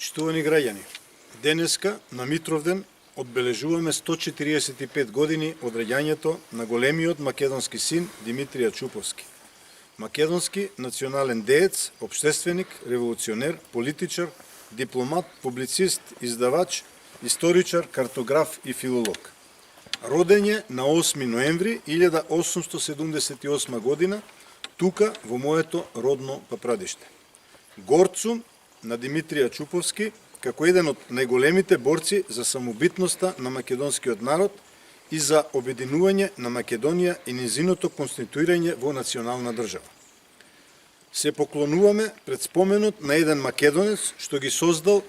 Почитувани граѓани, денеска на Митровден одбележуваме 145 години од раѓањето на големиот македонски син Димитрија Чуповски. Македонски национален деец, општественик, револуционер, политичар, дипломат, публицист, издавач, историчар, картограф и филолог. Роден е на 8 ноември 1878 година, тука во моето родно Папрадиште. Горцун на Димитрија Чуповски, како еден од најголемите борци за самобитноста на македонскиот народ и за обединување на Македонија и низиното конституирање во национална држава. Се поклонуваме пред споменот на еден македонец што ги создал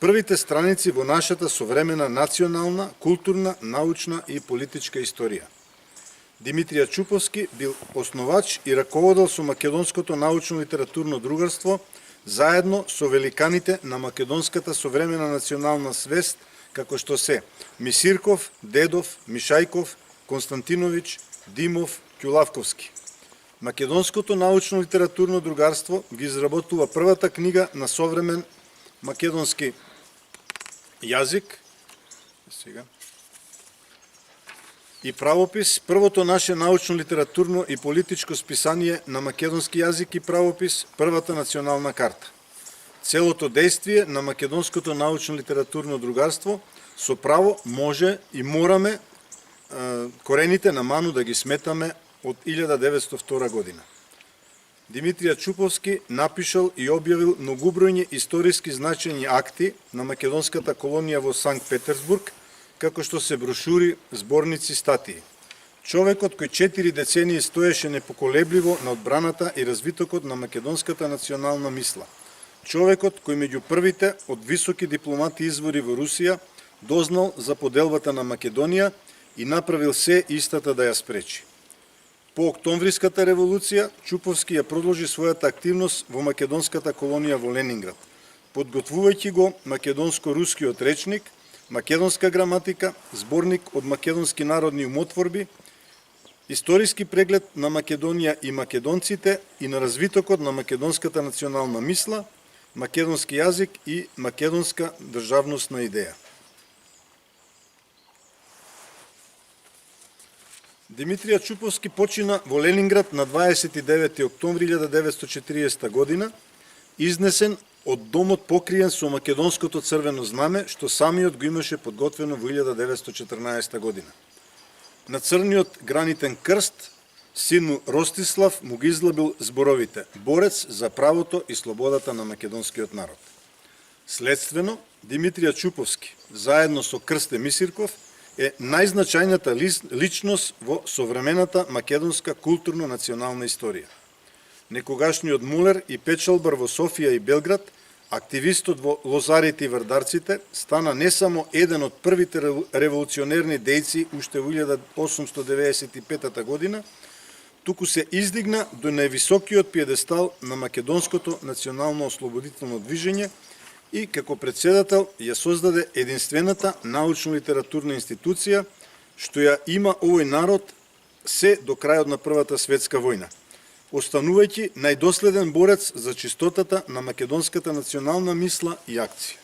првите страници во нашата современа национална, културна, научна и политичка историја. Димитрија Чуповски бил основач и раководел со Македонското научно-литературно другарство заедно со великаните на македонската современа национална свест, како што се Мисирков, Дедов, Мишајков, Константинович, Димов, Ќулавковски. Македонското научно-литературно другарство ги изработува првата книга на современ македонски јазик и правопис, првото наше научно-литературно и политичко списание на македонски јазик и правопис, првата национална карта. Целото дејствие на Македонското научно-литературно другарство со право може и мораме корените на ману да ги сметаме од 1902 година. Димитрија Чуповски напишал и објавил многубројни историски значајни акти на македонската колонија во Санкт Петерсбург, како што се брошури, зборници, статии. Човекот кој 4 децении стоеше непоколебливо на одбраната и развитокот на македонската национална мисла. Човекот кој меѓу првите од високи дипломати извори во Русија дознал за поделбата на Македонија и направил се истата да ја спречи. По Октомвриската револуција, Чуповски ја продолжи својата активност во македонската колонија во Ленинград, подготвувајќи го македонско-рускиот речник, македонска граматика, зборник од македонски народни умотворби, историски преглед на Македонија и македонците и на развитокот на македонската национална мисла, македонски јазик и македонска државносна идеја. Димитрија Чуповски почина во Ленинград на 29. октомври 1940 година, изнесен од домот покриен со македонското црвено знаме, што самиот го имаше подготвено во 1914 година. На црниот гранитен крст, син му Ростислав му ги излабил зборовите «Борец за правото и слободата на македонскиот народ». Следствено, Димитрија Чуповски, заедно со Крсте Мисирков, е најзначајната личност во современата македонска културно-национална историја. Некогашниот мулер и печалбар во Софија и Белград, активистот во лозарите и врдарците, стана не само еден од првите револуционерни дејци уште во 1895 година, туку се издигна до највисокиот пиедестал на македонското национално ослободително движење и како председател ја создаде единствената научно-литературна институција што ја има овој народ се до крајот на Првата светска војна, останувајќи најдоследен борец за чистотата на македонската национална мисла и акција.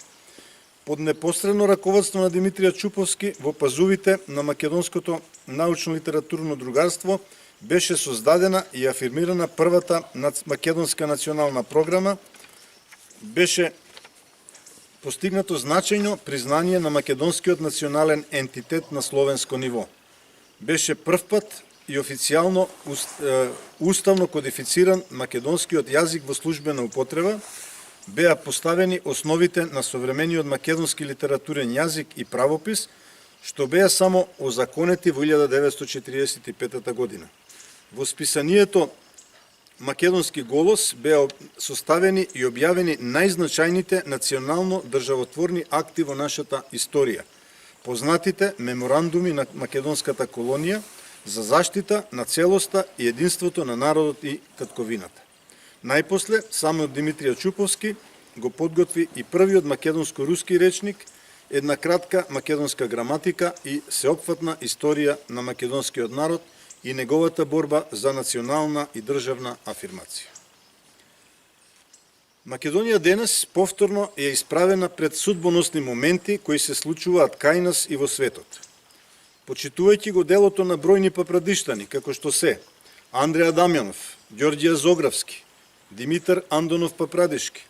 Под непосредно раководство на Димитрија Чуповски во пазувите на Македонското научно-литературно другарство беше создадена и афирмирана првата македонска национална програма, беше постигнато значајно признание на македонскиот национален ентитет на словенско ниво. Беше првпат и официјално уставно кодифициран македонскиот јазик во службена употреба, беа поставени основите на современиот македонски литературен јазик и правопис, што беа само озаконети во 1945 година. Во списанието Македонски голос беа составени и објавени најзначајните национално државотворни акти во нашата историја, познатите меморандуми на македонската колонија за заштита на целоста и единството на народот и татковината. Најпосле, самиот Димитрија Чуповски го подготви и првиот македонско-руски речник, една кратка македонска граматика и сеопфатна историја на македонскиот народ и неговата борба за национална и државна афирмација. Македонија денес повторно е исправена пред судбоносни моменти кои се случуваат кај нас и во светот. Почитувајќи го делото на бројни папрадиштани, како што се Андреа Дамјанов, Ѓорѓија Зогравски, Димитар Андонов Папрадишки,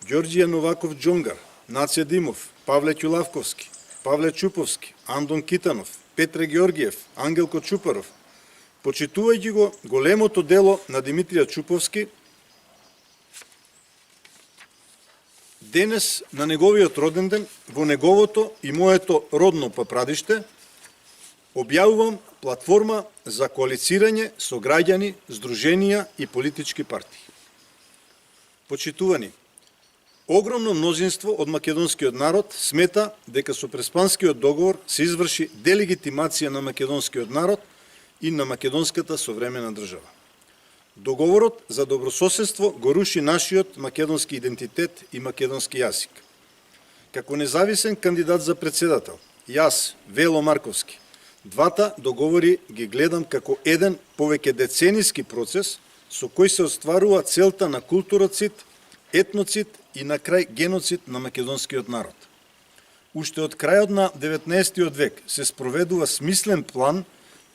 Ѓорѓија Новаков Џонгар, Нација Димов, Павле Ќулавковски, Павле Чуповски, Андон Китанов, Петре Георгиев, Ангелко Чупаров, почитувајќи го големото дело на Димитрија Чуповски, денес на неговиот роден ден, во неговото и моето родно Папрадиште, објавувам платформа за коалицирање со граѓани, здруженија и политички партии. Почитувани, огромно мнозинство од македонскиот народ смета дека со Преспанскиот договор се изврши делегитимација на македонскиот народ и на македонската современа држава. Договорот за добрососедство го руши нашиот македонски идентитет и македонски јазик. Како независен кандидат за председател, јас, Вело Марковски, двата договори ги гледам како еден повеќе децениски процес со кој се остварува целта на културоцид, етноцид и на крај геноцид на македонскиот народ. Уште од крајот на 19. век се спроведува смислен план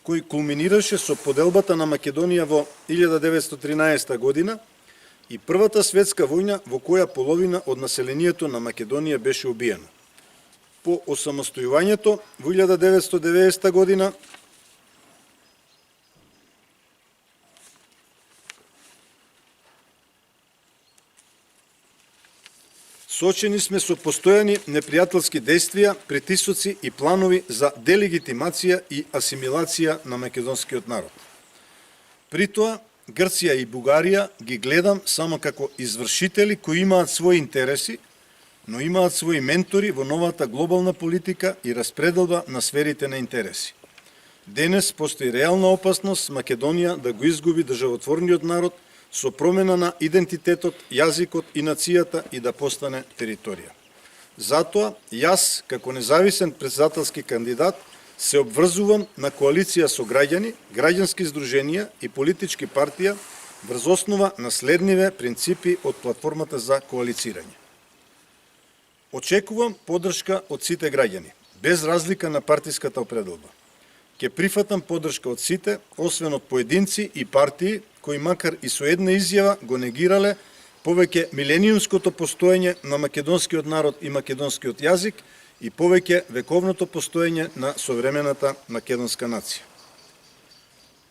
кој кулминираше со поделбата на Македонија во 1913 година и Првата светска војна во која половина од населението на Македонија беше убиено. По осамостојувањето во 1990 година соочени сме со постојани непријателски действија, притисоци и планови за делегитимација и асимилација на македонскиот народ. При тоа, Грција и Бугарија ги гледам само како извршители кои имаат своји интереси, но имаат своји ментори во новата глобална политика и распределба на сферите на интереси. Денес постои реална опасност Македонија да го изгуби државотворниот народ со промена на идентитетот, јазикот и нацијата и да постане територија. Затоа, јас, како независен председателски кандидат, се обврзувам на коалиција со граѓани, граѓански здруженија и политички партија врз основа на следниве принципи од платформата за коалицирање. Очекувам поддршка од сите граѓани, без разлика на партиската определба. Ке прифатам поддршка од сите, освен од поединци и партии, кои макар и со една изјава го негирале повеќе милениумското постоење на македонскиот народ и македонскиот јазик и повеќе вековното постоење на современата македонска нација.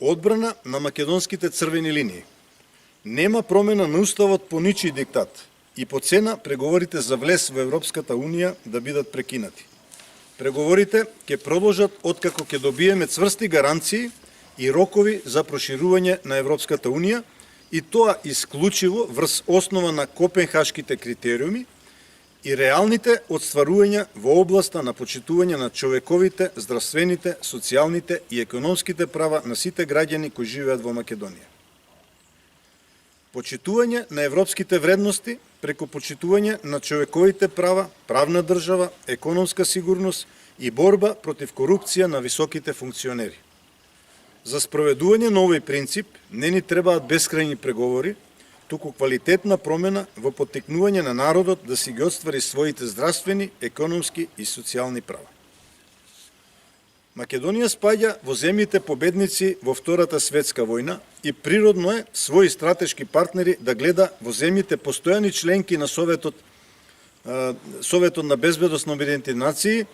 Одбрана на македонските црвени линии. Нема промена на уставот по ничи диктат и по цена преговорите за влез во Европската Унија да бидат прекинати. Преговорите ќе продолжат откако ќе добиеме цврсти гаранции и рокови за проширување на Европската Унија и тоа исклучиво врз основа на Копенхашките критериуми и реалните отстварувања во областа на почитување на човековите, здравствените, социјалните и економските права на сите граѓани кои живеат во Македонија. Почитување на европските вредности преку почитување на човековите права, правна држава, економска сигурност и борба против корупција на високите функционери. За спроведување на овој принцип не ни требаат бескрајни преговори, туку квалитетна промена во поттикнување на народот да си ги отствари своите здравствени, економски и социјални права. Македонија спаѓа во земјите победници во Втората светска војна и природно е своји стратешки партнери да гледа во земјите постојани членки на Советот на безбедност на Обединетите нации,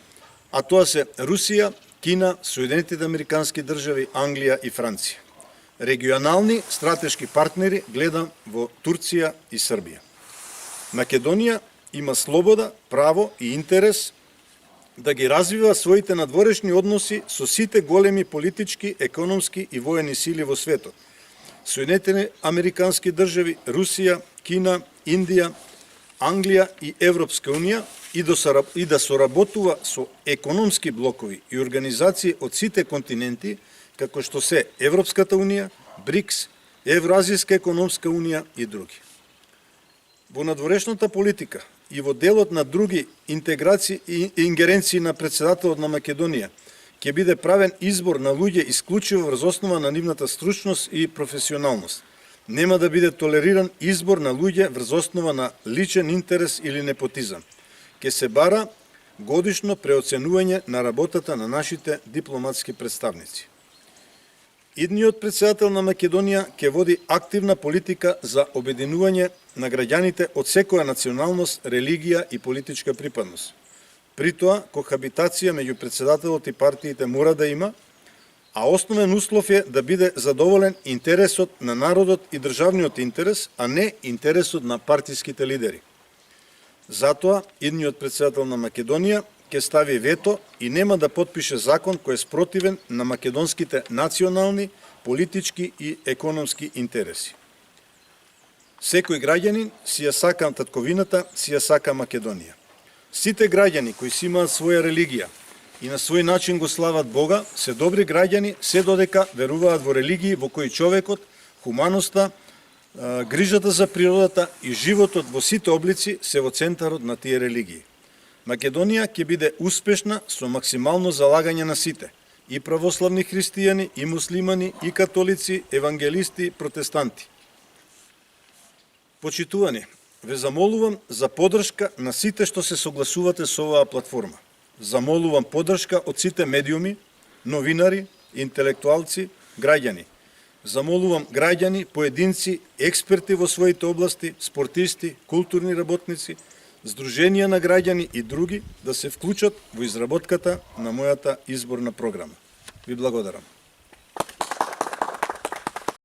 а тоа се Русија, Кина, Соединетите американски држави, Англија и Франција. Регионални стратешки партнери гледам во Турција и Србија. Македонија има слобода, право и интерес да ги развива своите надворешни односи со сите големи политички, економски и воени сили во светот. Соединетите американски држави, Русија, Кина, Индија, Англија и Европска Унија и да соработува со економски блокови и организации од сите континенти, како што се Европската Унија, БРИКС, Евроазијска економска унија и други. Во надворешната политика и во делот на други интеграции и ингеренции на председателот на Македонија ќе биде правен избор на луѓе исклучиво врз основа на нивната стручност и професионалност. Нема да биде толериран избор на луѓе врз основа на личен интерес или непотизам. Ке се бара годишно преоценување на работата на нашите дипломатски представници. Идниот председател на Македонија ќе води активна политика за обединување на граѓаните од секоја националност, религија и политичка припадност. При тоа, кохабитација меѓу председателот и партиите мора да има, а основен услов е да биде задоволен интересот на народот и државниот интерес, а не интересот на партиските лидери. Затоа, идниот председател на Македонија ќе стави вето и нема да потпише закон кој е спротивен на македонските национални, политички и економски интереси. Секој граѓанин си ја сака татковината, си ја сака Македонија. Сите граѓани кои си имаат своја религија и на свој начин го слават Бога, се добри граѓани се додека веруваат во религии во кои човекот, хуманоста, грижата за природата и животот во сите облици се во центарот на тие религии. Македонија ќе биде успешна со максимално залагање на сите, и православни христијани, и муслимани, и католици, евангелисти, протестанти. Почитувани, ве замолувам за поддршка на сите што се согласувате со оваа платформа. Замолувам поддршка од сите медиуми, новинари, интелектуалци, граѓани. Замолувам граѓани, поединци, експерти во своите области, спортисти, културни работници, здруженија на граѓани и други да се вклучат во изработката на мојата изборна програма. Ви благодарам.